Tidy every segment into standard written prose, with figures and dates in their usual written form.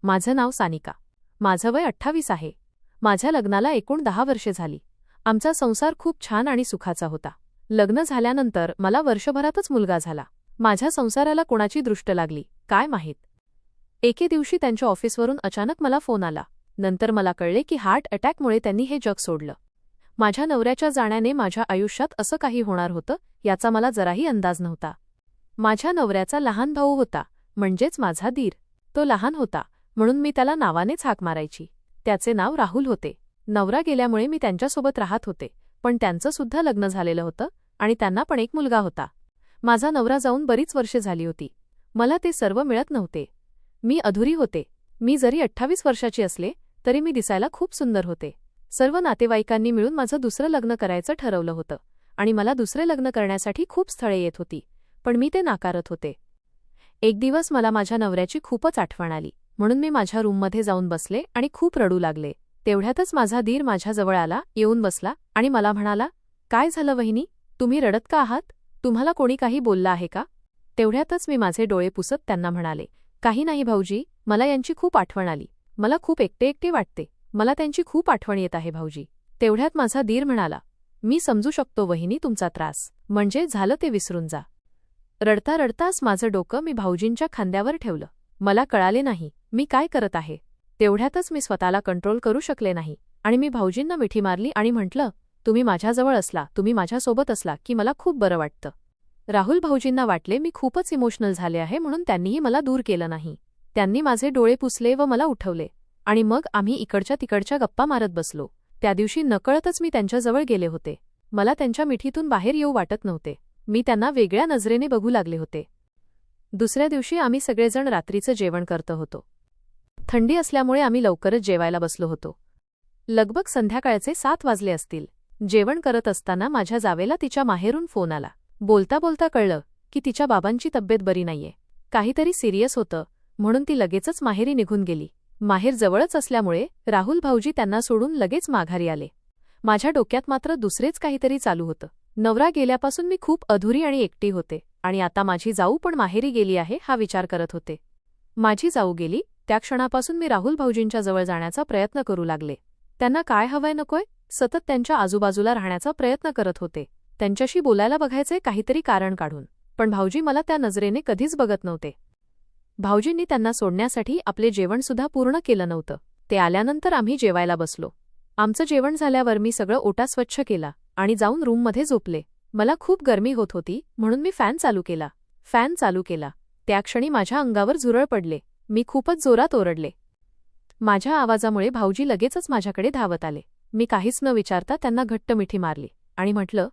माझं नाव सानिका. माझं वय 28 आहे. माझ्या लग्नाला एकूण 10 वर्षे झाली. आमचा संसार खूप छान आणि सुखाचा होता. लग्न झाल्यानंतर मला वर्षभरातच मुलगा झाला. माझ्या संसाराला कोणाची दृष्ट लागली काय माहीत. एके दिवशी त्यांच्या ऑफिसवरून अचानक मला फोन आला. नंतर मला कळले की हार्ट अटॅकमुळे त्यांनी हे जग सोडलं. माझ्या नवऱ्याच्या जाण्याने माझ्या आयुष्यात असं काही होणार होतं याचा मला जराही अंदाज नव्हता. माझ्या नवऱ्याचा लहान भाऊ होता, म्हणजेच माझा दीर. तो लहान होता म्हणून मी त्याला नावानेच हाक मारायची. त्याचे नाव राहुल होते. नवरा गेल्यामुळे मी त्यांच्यासोबत राहत होते, पण त्यांचं सुद्धा लग्न झालेलं होतं आणि त्यांना पण एक मुलगा होता. माझा नवरा जाऊन बरीच वर्षे झाली होती. मला ते सर्व मिळत नव्हते. मी अधुरी होते. मी जरी 28 वर्षाची असले तरी मी दिसायला खूप सुंदर होते. सर्व नातेवाईकांनी मिळून माझं दुसरं लग्न करायचं ठरवलं होतं आणि मला दुसरे लग्न करण्यासाठी खूप स्थळे येत होती, पण मी ते नाकारत होते. एक दिवस मला माझ्या नवऱ्याची खूपच आठवण आली, म्हणून मी माझ्या रूममध्ये जाऊन बसले आणि खूप रडू लागले. तेवढ्यातच माझा दीर माझ्याजवळ आला, येऊन बसला आणि मला म्हणाला, काय झालं वहिनी, तुम्ही रडत का आहात? तुम्हाला कोणी काही बोललं आहे का? तेवढ्यातच मी माझे डोळे पुसत त्यांना म्हणाले, काही नाही भाऊजी, मला यांची खूप आठवण आली. मला खूप एकटे एकटे वाटते. मला त्यांची खूप आठवण येत आहे भाऊजी. तेवढ्यात माझा दीर म्हणाला, मी समजू शकतो वहिनी तुमचा त्रास, म्हणजे झालं ते विसरून जा. रडता रडताच माझं डोकं मी भाऊजींच्या खांद्यावर ठेवलं. मला कळाले नाही मी काय करत आहे. तेवढ्यातच मी स्वतःला कंट्रोल करू शकले नाही आणि मी भाऊजींना मिठी मारली आणि म्हटलं, तुम्ही माझ्याजवळ असला, तुम्ही माझ्यासोबत असला की मला खूप बरं वाटतं. राहुल भाऊजींना वाटले मी खूपच इमोशनल झाले आहे म्हणून त्यांनीही मला दूर केलं नाही. त्यांनी माझे डोळे पुसले व मला उठवले आणि मग आम्ही इकडच्या तिकडच्या गप्पा मारत बसलो. त्या दिवशी नकळतच मी त्यांच्याजवळ गेले होते. मला त्यांच्या मिठीतून बाहेर येऊ वाटत नव्हते. मी त्यांना वेगळ्या नजरेने बघू लागले होते. दुसऱ्या दिवशी आम्ही सगळेजण रात्रीचं जेवण करत होतो. थंडी असल्यामुळे आम्ही लवकरच जेवायला बसलो होतो. लगभग संध्याकाळचे 7 वाजले असतील. जेवण करत असताना माझ्या जावेला तिच्या माहेरून फोन आला. बोलता बोलता कळलं की तिच्या बाबांची तब्येत बरी नाहीये. काहीतरी सिरियस होतं म्हणून ती लगेचच माहेरी निघून गेली. माहेर जवळच असल्यामुळे राहुल भाऊजी त्यांना सोडून लगेच माघारी आले. माझ्या डोक्यात मात्र दुसरेच काहीतरी चालू होतं. नवरा गेल्यापासून मी खूप अधुरी आणि एकटी होते आणि आता माझी जाऊ पण माहेरी गेली आहे हा विचार करत होते. माझी जाऊ गेली त्या क्षणापासून मी राहुल भाऊजींच्या जवळ जाण्याचा प्रयत्न करू लागले. त्यांना काय हवंय नकोय सतत त्यांच्या आजूबाजूला राहण्याचा प्रयत्न करत होते. त्यांच्याशी बोलायला बघायचे काहीतरी कारण काढून, पण भाऊजी मला त्या नजरेने कधीच बघत नव्हते. भाऊजींनी त्यांना सोडण्यासाठी आपले जेवणसुद्धा पूर्ण केलं नव्हतं. ते आल्यानंतर आम्ही जेवायला बसलो. आमचं जेवण झाल्यावर मी सगळं ओटा स्वच्छ केला आणि जाऊन रूममध्ये झोपले. मला खूप गरमी होत होती म्हणून मी फॅन चालू केला. त्या क्षणी माझ्या अंगावर झुरळ पडले. मी खूपच जोरात ओरडले. माझ्या आवाजामुळे भाऊजी लगेचच माझ्याकडे धावत आले. मी काहीच न विचारता त्यांना घट्ट मिठी मारली आणि म्हटलं,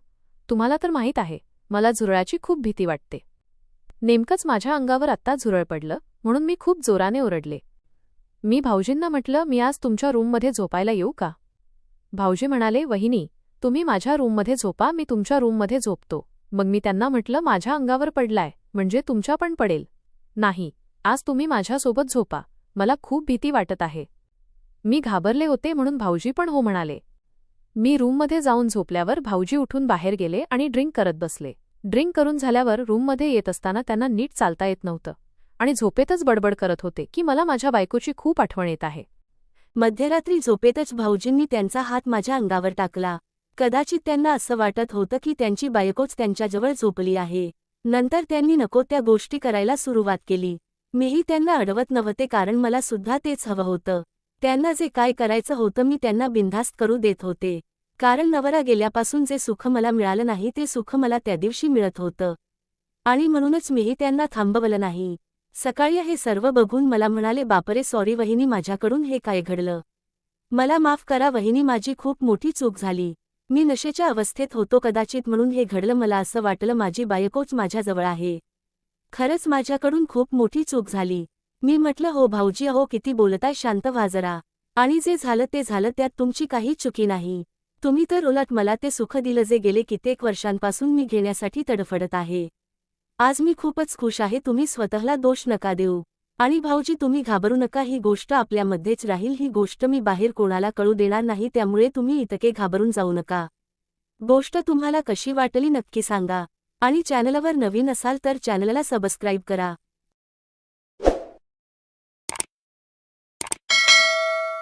तुम्हाला तर माहीत आहे मला झुरळाची खूप भीती वाटते. नेमकंच माझ्या अंगावर आत्ता झुरळ पडलं म्हणून मी खूप जोराने ओरडले. मी भाऊजींना म्हटलं, मी आज तुमच्या रूममध्ये झोपायला येऊ का? भाऊजी म्हणाले, वहिनी तुम्ही माझ्या रूममध्ये झोपा, मी तुमच्या रूममध्ये झोपतो. मग मी त्यांना म्हटलं, माझ्या अंगावर पडलाय म्हणजे तुमच्या पण पडेल. नाही, आज तुम्ही माझ्यासोबत झोपा, मला खूप भीती वाटत आहे. मी घाबरले होते म्हणून भाऊजी पण हो म्हणाले. मी रूममध्ये जाऊन झोपल्यावर भाऊजी उठून बाहेर गेले आणि ड्रिंक करत बसले. ड्रिंक करून झाल्यावर रूममध्ये येत असताना त्यांना नीट चालता येत नव्हतं आणि झोपेतच बडबड करत होते की मला माझ्या बायकोची खूप आठवण येत आहे. मध्यरात्री झोपेतच भाऊजींनी त्यांचा हात माझ्या अंगावर टाकला. कदाचित त्यांना असं वाटत होतं की त्यांची बायकोच त्यांच्याजवळ झोपली आहे. नंतर त्यांनी नको त्या गोष्टी करायला सुरुवात केली. मीही त्यांना अडवत नव्हते कारण मला सुद्धा तेच हवं होतं. त्यांना जे काय करायचं होतं मी त्यांना बिनधास्त करू देत होते, कारण नवरा गेल्यापासून जे सुख मला मिळालं नाही ते सुख मला त्या दिवशी मिळत होतं आणि म्हणूनच मीही त्यांना थांबवलं नाही. सकाळी हे सर्व बघून मला म्हणाले, बापरे सॉरी वहिनी, माझ्याकडून हे काय घडलं, मला माफ करा वहिनी, माझी खूप मोठी चूक झाली. मी नशेच्या अवस्थेत होतो कदाचित म्हणून हे घडलं. मला असं वाटलं माझी बायकोच माझ्याजवळ आहे. खरंच माझ्याकडून खूप मोठी चूक झाली. मी म्हटलं, हो भाऊजी, अहो किती बोलताय, शांत व्हा जरा. आणि जे झालं ते झालं, त्यात तुमची काही चुकी नाही. तुम्ही तर उलट मला ते सुख दिलं जे गेले कित्येक वर्षांपासून मी घेण्यासाठी तडफडत आहे. आज मी खूपच खुश आहे. तुम्ही स्वतःला दोष नका देऊ. आणि भाऊजी तुम्ही घाबरू नका, ही गोष्ट आपल्यामध्येच राहील, ही गोष्ट मी बाहेर कोणाला कळू देणार नाही, त्यामुळे तुम्ही इतके घाबरून जाऊ नका. गोष्ट तुम्हाला कशी वाटली नक्की सांगा आणि चॅनलवर नवीन असाल तर चॅनलला सबस्क्राईब करा.